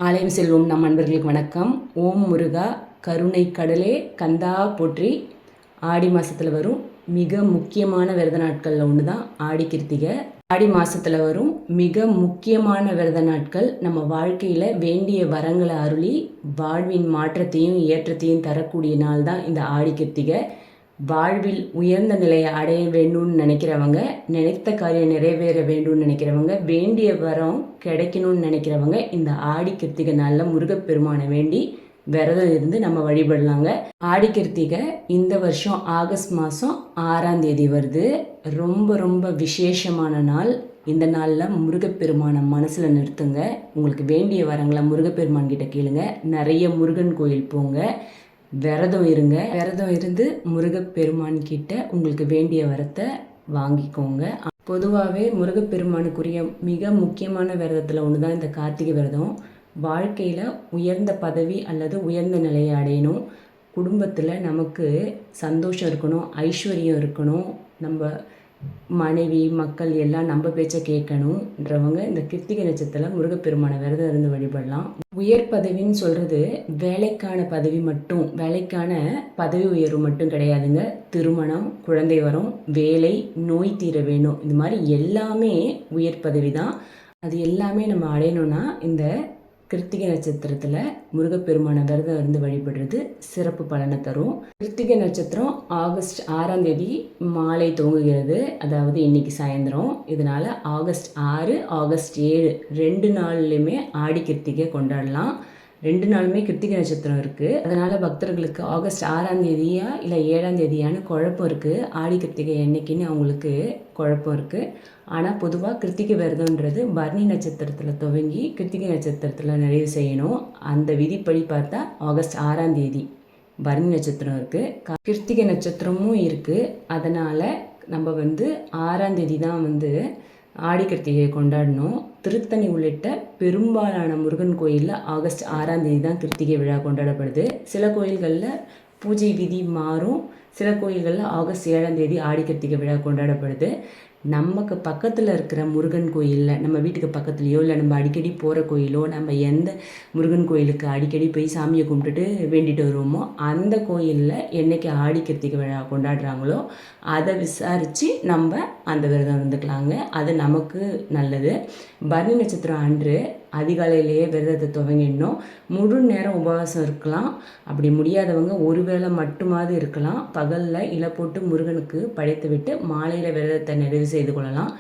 ஆலயம் செல்வோம் நம் அன்பர்களுக்கு வணக்கம். ஓம் முருகா கருணை கடலே கந்தா போற்றி. ஆடி மாதத்தில் வரும் மிக முக்கியமான விரத நாட்களில் ஒன்று தான் ஆடி கிருத்திகை. ஆடி மாதத்தில் வரும் மிக முக்கியமான விரத நாட்கள் நம்ம வாழ்க்கையில் வேண்டிய வரங்களை அருளி வாழ்வின் மாற்றத்தையும் ஏற்றத்தையும் தரக்கூடிய நாள் தான் இந்த ஆடி கிருத்திகை. வாழ்வில் உயர்ந்த நிலையை அடைய வேண்டும்னு நினைக்கிறவங்க, நினைத்த காரியம் நிறைவேற வேண்டும்னு நினைக்கிறவங்க, வேண்டிய வரம் கிடைக்கணும்னு நினைக்கிறவங்க இந்த ஆடி கிருத்திகை நாளில் முருகப்பெருமானை வேண்டி விரதம் இருந்து நம்ம வழிபடலாங்க. ஆடி கிருத்திகை இந்த வருஷம் ஆகஸ்ட் மாதம் 6ஆம் தேதி வருது. ரொம்ப ரொம்ப விசேஷமான நாள். இந்த நாளில் முருகப்பெருமானை மனசில் நிறுத்துங்க. உங்களுக்கு வேண்டிய வரங்களை முருகப்பெருமான் கிட்ட கேளுங்க. நிறைய முருகன் கோயில் போங்க, விரதம் இருங்க. விரதம் இருந்து முருகப்பெருமான் கிட்ட உங்களுக்கு வேண்டிய வரத்தை வாங்கிக்கோங்க. பொதுவாகவே முருகப்பெருமானுக்குரிய மிக முக்கியமான விரதத்தில் ஒன்று தான் இந்த கார்த்திகை விரதம். வாழ்க்கையில் உயர்ந்த பதவி அல்லது உயர்ந்த நிலையை அடையணும், குடும்பத்தில் நமக்கு சந்தோஷம் இருக்கணும், ஐஸ்வர்யம் இருக்கணும், நம்ம மனைவி மக்கள் எல்லாம் நம்ம பேச்சை கேட்கணுன்றவங்க இந்த கிருத்திகை நட்சத்திரத்தில் முருகப்பெருமான விரதம் இருந்து வழிபடலாம். உயர் பதவின்னு சொல்கிறது வேலைக்கான பதவி மட்டும், வேலைக்கான பதவி உயர்வு மட்டும் கிடையாதுங்க. திருமணம், குழந்தை வரம், வேலை, நோய் தீர வேணும், இந்த மாதிரி எல்லாமே உயர் பதவி தான். அது எல்லாமே நம்ம அடையணும்னா இந்த கிருத்திகை நட்சத்திரத்தில் முருகப்பெருமான விரதம் இருந்து வழிபடுறது சிறப்பு பலனை தரும். கிருத்திகை நட்சத்திரம் ஆகஸ்ட் 6ஆம் தேதி மாலை துவங்குகிறது, அதாவது இன்னைக்கு சாயந்தரம். இதனால் ஆகஸ்ட் 6, ஆகஸ்ட் 7 2 நாள்லையுமே ஆடி கிருத்திகை கொண்டாடலாம். 2 நாளுமே கிருத்திகை நட்சத்திரம் இருக்குது. அதனால் பக்தர்களுக்கு ஆகஸ்ட் 6ஆம் தேதியா இல்லை 7ஆம் தேதியான்னு குழப்பம் இருக்குது. ஆடி கிருத்திகை என்னைக்குன்னு அவங்களுக்கு குழப்பம் இருக்குது. ஆனால் பொதுவாக கிருத்திகை விரதம்ன்றது பரணி நட்சத்திரத்தில் துவங்கி கிருத்திகை நட்சத்திரத்தில் நிறைவு செய்யணும். அந்த விதிப்படி பார்த்தா ஆகஸ்ட் 6ஆம் தேதி பரணி நட்சத்திரம் இருக்குது, கிருத்திகை நட்சத்திரமும் இருக்குது. அதனால் நம்ம 6ஆம் தேதி தான் ஆடி கிருத்திகையை கொண்டாடணும். திருத்தணி உள்ளிட்ட பெரும்பாலான முருகன் கோயிலில் ஆகஸ்ட் 6ஆம் தேதி தான் கிருத்திகை விழா கொண்டாடப்படுது. சில கோயில்களில் பூஜை விதி மாறும். சில கோயில்களில் ஆகஸ்ட் 7ஆம் தேதி ஆடி கிருத்திகை விழா கொண்டாடப்படுது. நமக்கு பக்கத்தில் இருக்கிற முருகன் கோயிலில், நம்ம வீட்டுக்கு பக்கத்துலேயோ இல்லை நம்ம அடிக்கடி போகிற கோயிலோ, நம்ம எந்த முருகன் கோயிலுக்கு அடிக்கடி போய் சாமியை கும்பிட்டுட்டு வேண்டிட்டு வருவோமோ அந்த கோயிலில் என்றைக்கு ஆடி கிருத்திகை விழா கொண்டாடுறாங்களோ அதை விசாரித்து நம்ம அந்த விரதம் இருந்துக்கலாங்க. அது நமக்கு நல்லது. பரணி நட்சத்திரம் அன்று அதிகாலையிலேயே விரதத்தை துவங்கிடணும். முழு நேரம் உபவாசம் இருக்கலாம். அப்படி முடியாதவங்க ஒரு வேளை மட்டுமாவது இருக்கலாம். பகலில் இலை போட்டு முருகனுக்கு படைத்து விட்டு மாலையில் விரதத்தை நிறைவு செய்து கொள்ளலாம்.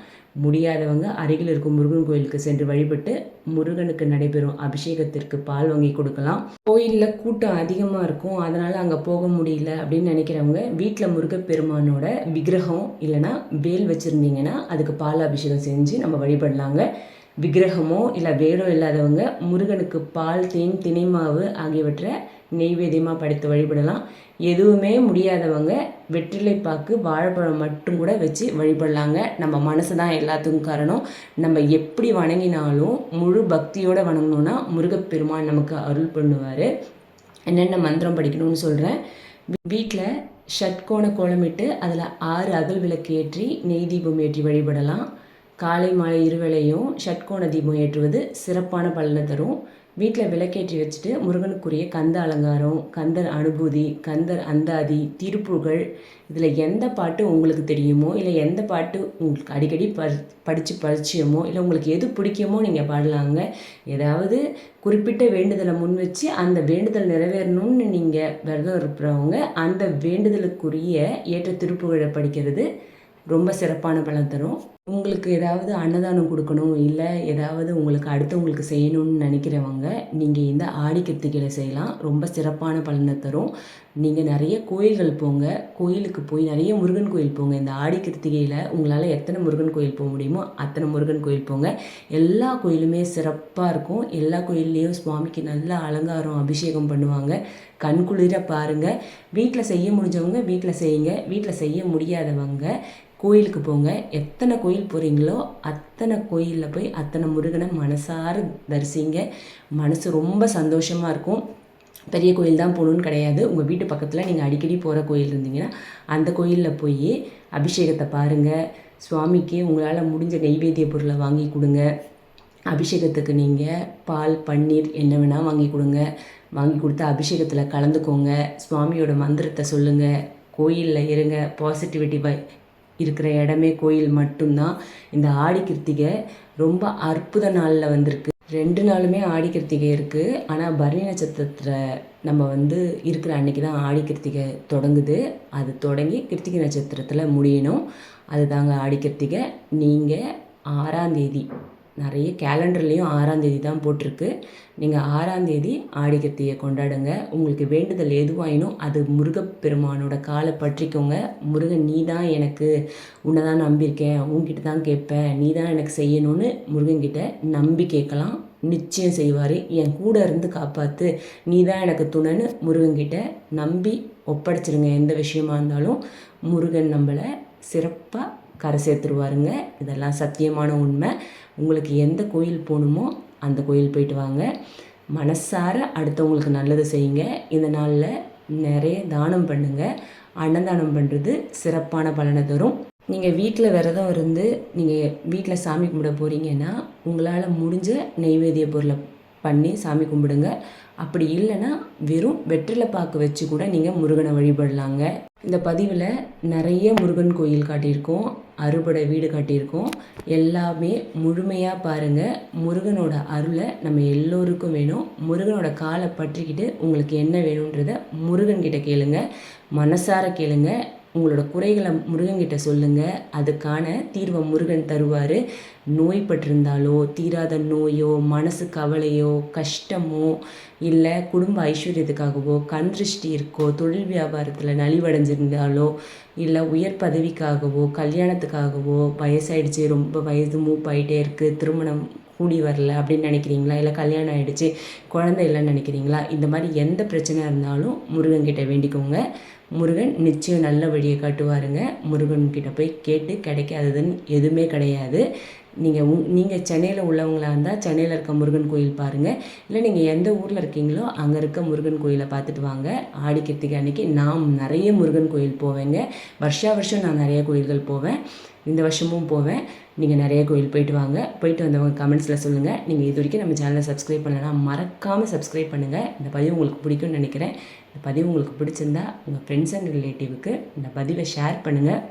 முடியாதவங்க அருகில் இருக்கும் முருகன் கோயிலுக்கு சென்று வழிபட்டு முருகனுக்கு நடைபெறும் அபிஷேகத்திற்கு பால் வாங்கி கொடுக்கலாம். கோயிலில் கூட்டம் அதிகமாக இருக்கும், அதனால் அங்கே போக முடியல அப்படின்னு நினைக்கிறவங்க வீட்டில் முருகப்பெருமானோட விக்கிரகம் இல்லைனா வேல் வச்சுருந்தீங்கன்னா அதுக்கு பால் அபிஷேகம் செஞ்சு நம்ம வழிபடலாங்க. விக்கிரகமோ இல்லை வேடோ இல்லாதவங்க முருகனுக்கு பால், தேன், தினைமாவு ஆகியவற்றை நெய்வேத்தியமாக படைத்து வழிபடலாம். எதுவுமே முடியாதவங்க வெற்றிலை பாக்கு, வாழைப்பழம் மட்டும் கூட வச்சு வழிபடலாங்க. நம்ம மனசு தான் எல்லாத்துக்கும் காரணம். நம்ம எப்படி வணங்கினாலும் முழு பக்தியோடு வணங்கணுன்னா முருகப்பெருமான் நமக்கு அருள் பண்ணுவார். என்னென்ன மந்திரம் படிக்கணும்னு சொல்கிறேன். வீட்டில் ஷட்கோண கோலமிட்டு அதில் 6 அகல் விளக்கு ஏற்றி நெய் தீபம் ஏற்றி வழிபடலாம். காலை மாலை இருவேளையும் ஷட்கோண தீபம் ஏற்றுவது சிறப்பான பலனை தரும். வீட்டில் விளக்கேற்றி வச்சுட்டு முருகனுக்குரிய கந்த அலங்காரம், கந்தர் அனுபூதி, கந்தர் அந்தாதி, திருப்புகழ், இதில் எந்த பாட்டு உங்களுக்கு தெரியுமோ இல்லை எந்த பாட்டு உங்களுக்கு அடிக்கடி படித்து பரிச்சயமோ இல்லை உங்களுக்கு எது பிடிக்குமோ நீங்கள் பாடலாங்க. ஏதாவது குறிப்பிட்ட வேண்டுதலை முன் வச்சு அந்த வேண்டுதல் நிறைவேறணும்னு நீங்கள் விரதம் இருக்கிறவங்க அந்த வேண்டுதலுக்குரிய ஏற்ற திருப்புகழை படிக்கிறது ரொம்ப சிறப்பான பலன் தரும். உங்களுக்கு ஏதாவது அன்னதானம் கொடுக்கணும் இல்லை ஏதாவது உங்களுக்கு அடுத்தவங்களுக்கு செய்யணும்னு நினைக்கிறவங்க நீங்கள் இந்த ஆடி கிருத்திகையில் செய்யலாம். ரொம்ப சிறப்பான பலனை தரும். நீங்கள் நிறைய கோயில்கள் போங்க, கோயிலுக்கு போய் நிறைய முருகன் கோயில் போங்க. இந்த ஆடி கிருத்திகையில் உங்களால் எத்தனை முருகன் கோயில் போக முடியுமோ அத்தனை முருகன் கோயில் போங்க. எல்லா கோயிலுமே சிறப்பாக இருக்கும். எல்லா கோயில்லையும் சுவாமிக்கு நல்ல அலங்காரம், அபிஷேகம் பண்ணுவாங்க. கண்குளிர பாருங்கள். வீட்டில் செய்ய முடிஞ்சவங்க வீட்டில் செய்யுங்க. வீட்டில் செய்ய முடியாதவங்க கோயிலுக்கு போங்க. எத்தனை கோயில் போகிறீங்களோ அத்தனை கோயிலில் போய் அத்தனை முருகனை மனசார தரிசிங்க. மனசு ரொம்ப சந்தோஷமாக இருக்கும். பெரிய கோயில் தான் போகணுன்னு கிடையாது. உங்கள் வீட்டு பக்கத்தில் நீங்கள் அடிக்கடி போகிற கோயில் இருந்தீங்கன்னா அந்த கோயிலில் போய் அபிஷேகத்தை பாருங்கள். சுவாமிக்கு உங்களால் முடிஞ்ச நெய்வேத்திய பொருளை வாங்கி கொடுங்க. அபிஷேகத்துக்கு நீங்கள் பால் பன்னீர் என்ன வேணால் வாங்கி கொடுங்க. வாங்கி கொடுத்து அபிஷேகத்தில் கலந்துக்கோங்க. சுவாமியோட மந்திரத்தை சொல்லுங்கள். கோயிலில் இருங்க. பாசிட்டிவிட்டி இருக்கிற இடமே கோயில் மட்டும்தான். இந்த ஆடி கிருத்திகை ரொம்ப அற்புத நாளில் வந்திருக்கு. 2 நாளுமே ஆடி கிருத்திகை இருக்குது. ஆனால் பரணி நட்சத்திரத்தில் நம்ம இருக்கிற அன்றைக்கி தான் ஆடி கிருத்திகை தொடங்குது. அது தொடங்கி கிருத்திகை நட்சத்திரத்தில் முடியணும். அது தாங்க ஆடி கிருத்திகை. நீங்கள் 6ஆம் தேதி, நிறைய கேலண்டர்லேயும் 6ஆம் தேதி தான் போட்டிருக்கு. நீங்கள் 6ஆம் தேதி ஆடி கிருத்திகை கொண்டாடுங்க. உங்களுக்கு வேண்டுதல் எதுவாயினும் அது முருகப்பெருமானோட காலை பற்றிக்கோங்க. முருகன் நீ தான் எனக்கு, உன்னை தான் நம்பியிருக்கேன், உன்கிட்ட தான் கேட்பேன், நீ தான் எனக்கு செய்யணும்னு முருகன்கிட்ட நம்பி கேட்கலாம். நிச்சயம் செய்வார். என் கூட இருந்து காப்பாற்று, நீ தான் எனக்கு துணைன்னு முருகன்கிட்ட நம்பி ஒப்படைச்சிருங்க. எந்த விஷயமா இருந்தாலும் முருகன் நம்மளை சிறப்பாக கரை சேர்த்துருவாருங்க. இதெல்லாம் சத்தியமான உண்மை. உங்களுக்கு எந்த கோயில் போகணுமோ அந்த கோயில் போயிட்டு வாங்க. மனசார அடுத்தவங்களுக்கு நல்லது செய்யுங்க. இந்த நாளில் நிறைய தானம் பண்ணுங்கள். அன்னதானம் பண்ணுறது சிறப்பான பலனை தரும். நீங்கள் வீட்டில் விரதம் இருந்து நீங்கள் வீட்டில் சாமி கும்பிட போகிறீங்கன்னா உங்களால் முடிஞ்ச நெய்வேத்திய பொருளை பண்ணி சாமி கும்பிடுங்க. அப்படி இல்லைன்னா வெறும் வெற்றிலை பாக்கு வச்சு கூட நீங்கள் முருகனை வழிபடலாங்க. இந்த பதிவில் நிறைய முருகன் கோயில் காட்டியிருக்கோம், அறுபடை வீடு காட்டியிருக்கோம். எல்லாமே முழுமையாக பாருங்கள். முருகனோட அருளை நம்ம எல்லோருக்கும் வேணும். முருகனோட காலை பற்றிக்கிட்டு உங்களுக்கு என்ன வேணுன்றதை முருகன்கிட்ட கேளுங்க. மனசார கேளுங்க. உங்களோட குறைகளை முருகன்கிட்ட சொல்லுங்கள். அதுக்கான தீர்வை முருகன் தருவார். நோய்பட்டிருந்தாலோ, தீராத நோயோ, மனசு கவலையோ, கஷ்டமோ, இல்லை குடும்ப ஐஸ்வர்யத்துக்காகவோ, கண் திருஷ்டி இருக்கோ, தொழில் வியாபாரத்தில் நலிவடைஞ்சிருந்தாலோ, இல்லை உயர் பதவிக்காகவோ, கல்யாணத்துக்காகவோ, வயசாயிடுச்சு, ரொம்ப வயது மூப்பாயிட்டே இருக்குது, திருமணம் கூடி வரல அப்படின்னு நினைக்கிறீங்களா, இல்லை கல்யாணம் ஆகிடுச்சு குழந்தை இல்லைன்னு நினைக்கிறீங்களா, இந்த மாதிரி எந்த பிரச்சனையாக இருந்தாலும் முருகன்கிட்ட வேண்டிக்கோங்க. முருகன் நிச்சயம் நல்ல வழியை காட்டுவாருங்க. முருகன்கிட்ட போய் கேட்டு கிடைக்காததுன்னு எதுவுமே கிடையாது. நீங்கள் சென்னையில் உள்ளவங்களாக இருந்தால் சென்னையில் இருக்க முருகன் கோயில் பாருங்கள். இல்லை நீங்கள் எந்த ஊரில் இருக்கீங்களோ அங்கே இருக்க முருகன் கோயிலை பார்த்துட்டு வாங்க. ஆடி கிருத்திகை அன்றைக்கி நான் நிறைய முருகன் கோயில் போவேங்க. வருஷம் நான் நிறைய கோயில்கள் போவேன். இந்த வருஷமும் போவேன். நீங்கள் நிறைய கோயில் போயிட்டு வாங்க. போயிட்டு வந்தவங்க கமெண்ட்ஸில் சொல்லுங்கள். நீங்கள் இது வரைக்கும் நம்ம சேனலை சப்ஸ்கிரைப் பண்ணலாம், மறக்காமல் சப்ஸ்கிரைப் பண்ணுங்கள். இந்த பதிவு உங்களுக்கு பிடிக்கும்னு நினைக்கிறேன். இந்த பதிவு உங்களுக்கு பிடிச்சிருந்தா உங்கள் ஃப்ரெண்ட்ஸ் அண்ட் ரிலேட்டிவ்க்கு இந்த பதிவை ஷேர் பண்ணுங்கள்.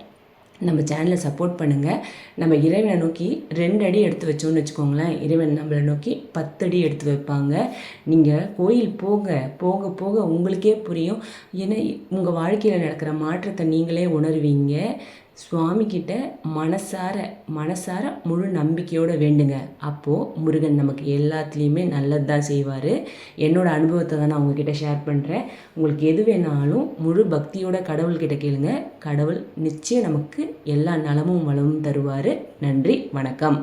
நம்ம சேனலை சப்போர்ட் பண்ணுங்கள். நம்ம இறைவனை நோக்கி 2 அடி எடுத்து வச்சோன்னு வச்சுக்கோங்களேன், இறைவன் நம்மளை நோக்கி 10 அடி எடுத்து வைப்பாங்க. நீங்கள் கோயில் போக போக உங்களுக்கே புரியும். ஏன்னா உங்கள் வாழ்க்கையில் நடக்கிற மாற்றத்தை நீங்களே உணர்வீங்க. சுவாமிக்கிட்ட மனசார முழு நம்பிக்கையோடு வேண்டுங்க. அப்போது முருகன் நமக்கு எல்லாத்துலேயுமே நல்லது தான் செய்வார். என்னோடய அனுபவத்தை தான் நான் உங்ககிட்ட ஷேர் பண்ணுறேன். உங்களுக்கு எது வேணாலும் முழு பக்தியோட கடவுள்கிட்ட கேளுங்க. கடவுள் நிச்சயம் நமக்கு எல்லா நலமும் வளமும் தருவார். நன்றி, வணக்கம்.